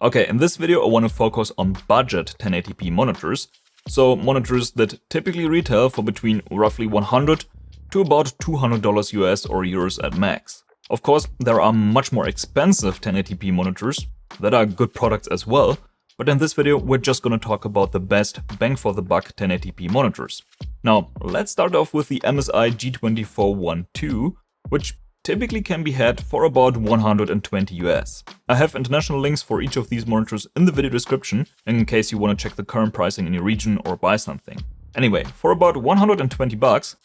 Okay, in this video I want to focus on budget 1080p monitors, so monitors that typically retail for between roughly $100 to about $200 US or euros at max. Of course, there are much more expensive 1080p monitors that are good products as well, but in this video we're just gonna talk about the best bang for the buck 1080p monitors. Now, let's start off with the MSI G2412, which typically can be had for about 120 US. I have international links for each of these monitors in the video description in case you want to check the current pricing in your region or buy something. Anyway, for about 120 bucks,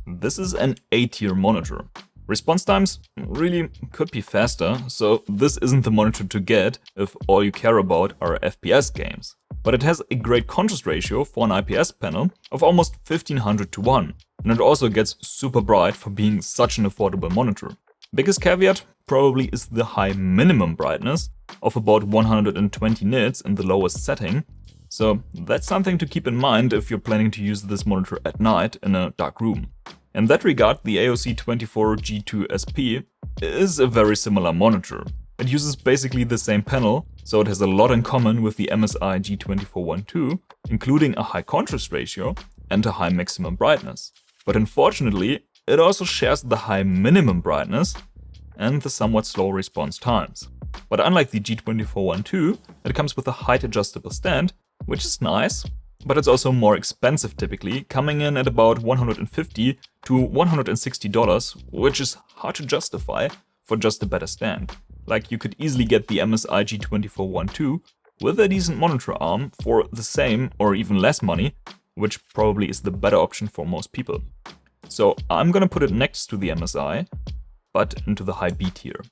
this is an A-tier monitor. Response times really could be faster, so this isn't the monitor to get if all you care about are FPS games. But it has a great contrast ratio for an IPS panel of almost 1500 to 1. And it also gets super bright for being such an affordable monitor. Biggest caveat probably is the high minimum brightness of about 120 nits in the lowest setting, so that's something to keep in mind if you're planning to use this monitor at night in a dark room. In that regard, the AOC 24G2SP is a very similar monitor. It uses basically the same panel, so it has a lot in common with the MSI G2412, including a high contrast ratio and a high maximum brightness. But unfortunately, it also shares the high minimum brightness and the somewhat slow response times. But unlike the G2412, it comes with a height adjustable stand, which is nice, but it's also more expensive typically, coming in at about $150 to $160, which is hard to justify for just a better stand. Like, you could easily get the MSI G2412 with a decent monitor arm for the same or even less money, which probably is the better option for most people. So I'm gonna put it next to the MSI, but into the high B tier.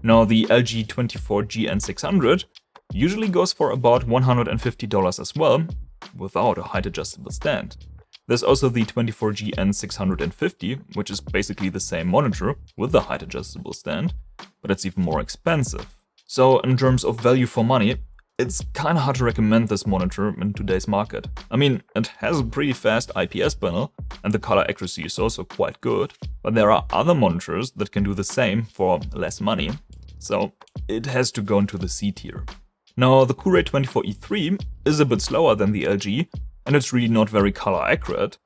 Now, the LG 24GN600 usually goes for about $150 as well, without a height adjustable stand. There's also the 24GN650, which is basically the same monitor with the height adjustable stand, but it's even more expensive. So in terms of value for money, it's kinda hard to recommend this monitor in today's market. I mean, it has a pretty fast IPS panel, and the color accuracy is also quite good, but there are other monitors that can do the same for less money, so it has to go into the C tier. Now, the Koorui 24E3 is a bit slower than the LG, and it's really not very color accurate,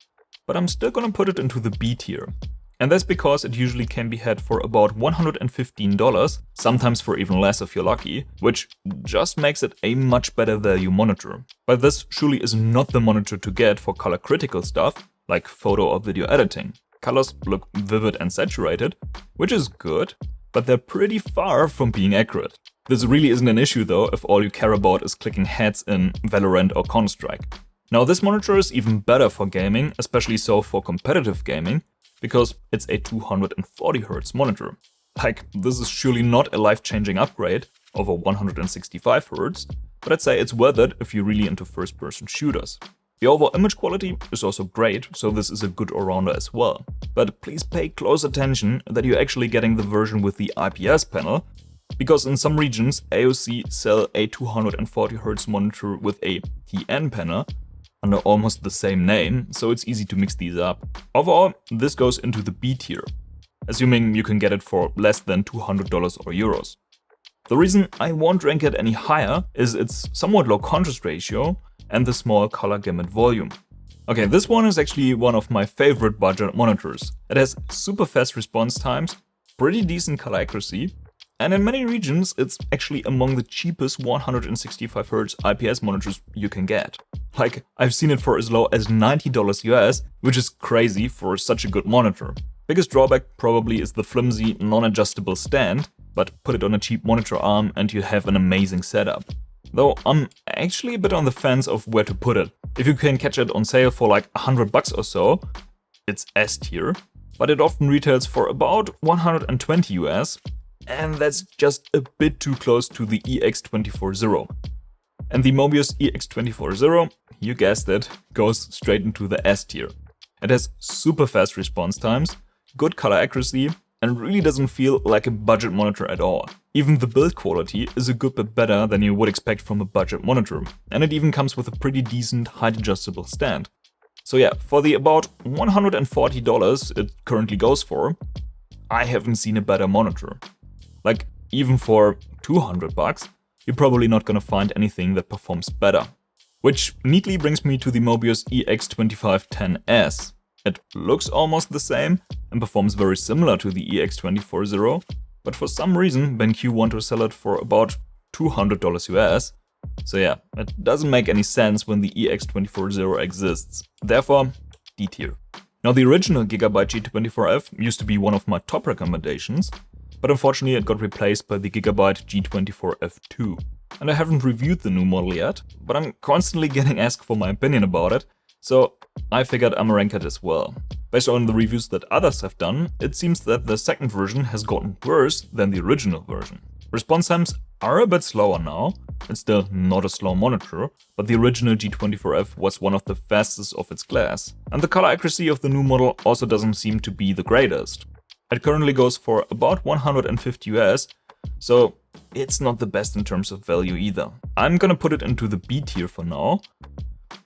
but I'm still gonna put it into the B tier. And that's because it usually can be had for about $115, sometimes for even less if you're lucky, which just makes it a much better value monitor. But this surely is not the monitor to get for color critical stuff, like photo or video editing. Colors look vivid and saturated, which is good, but they're pretty far from being accurate. This really isn't an issue though if all you care about is clicking heads in Valorant or Counter-Strike. Now, this monitor is even better for gaming, especially so for competitive gaming, because it's a 240Hz monitor. Like, this is surely not a life-changing upgrade over 165Hz, but I'd say it's worth it if you're really into first-person shooters. The overall image quality is also great, so this is a good all-rounder as well. But please pay close attention that you're actually getting the version with the IPS panel, because in some regions AOC sell a 240Hz monitor with a TN panel under almost the same name, so it's easy to mix these up. Overall, this goes into the B tier, assuming you can get it for less than $200 or euros. The reason I won't rank it any higher is its somewhat low contrast ratio and the small color gamut volume. Okay, this one is actually one of my favorite budget monitors. It has super fast response times, pretty decent color accuracy, and in many regions it's actually among the cheapest 165Hz IPS monitors you can get. Like, I've seen it for as low as $90 US, which is crazy for such a good monitor. Biggest drawback probably is the flimsy, non-adjustable stand, but put it on a cheap monitor arm and you have an amazing setup. Though I'm actually a bit on the fence of where to put it. If you can catch it on sale for like $100 or so, it's S tier, but it often retails for about 120 US, and that's just a bit too close to the EX240. And the Mobiuz EX240, you guessed it, goes straight into the S tier. It has super fast response times, good color accuracy, and really doesn't feel like a budget monitor at all. Even the build quality is a good bit better than you would expect from a budget monitor, and it even comes with a pretty decent height adjustable stand. So yeah, for the about $140 it currently goes for, I haven't seen a better monitor. Like, even for $200, you're probably not gonna find anything that performs better. Which neatly brings me to the Mobiuz EX2510S. It looks almost the same and performs very similar to the EX240, but for some reason BenQ want to sell it for about $200 US. So yeah, it doesn't make any sense when the EX240 exists. Therefore, D tier. Now the original Gigabyte G24F used to be one of my top recommendations, but unfortunately it got replaced by the Gigabyte G24F2. And I haven't reviewed the new model yet, but I'm constantly getting asked for my opinion about it, so I figured I'm rank it as well. Based on the reviews that others have done, it seems that the second version has gotten worse than the original version. Response times are a bit slower now. It's still not a slow monitor, but the original G24F was one of the fastest of its class. And the color accuracy of the new model also doesn't seem to be the greatest. It currently goes for about 150 US, so it's not the best in terms of value either. I'm gonna put it into the B tier for now.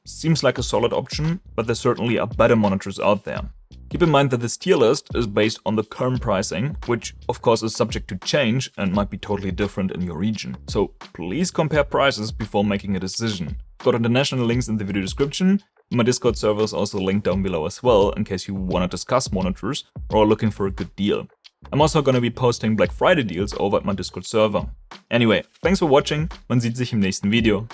Seems like a solid option, but there certainly are better monitors out there. Keep in mind that this tier list is based on the current pricing, which of course is subject to change and might be totally different in your region. So please compare prices before making a decision. I've got international links in the video description. My Discord server is also linked down below as well, in case you want to discuss monitors or are looking for a good deal. I'm also gonna be posting Black Friday deals over at my Discord server. Anyway, thanks for watching, man sieht sich im nächsten Video.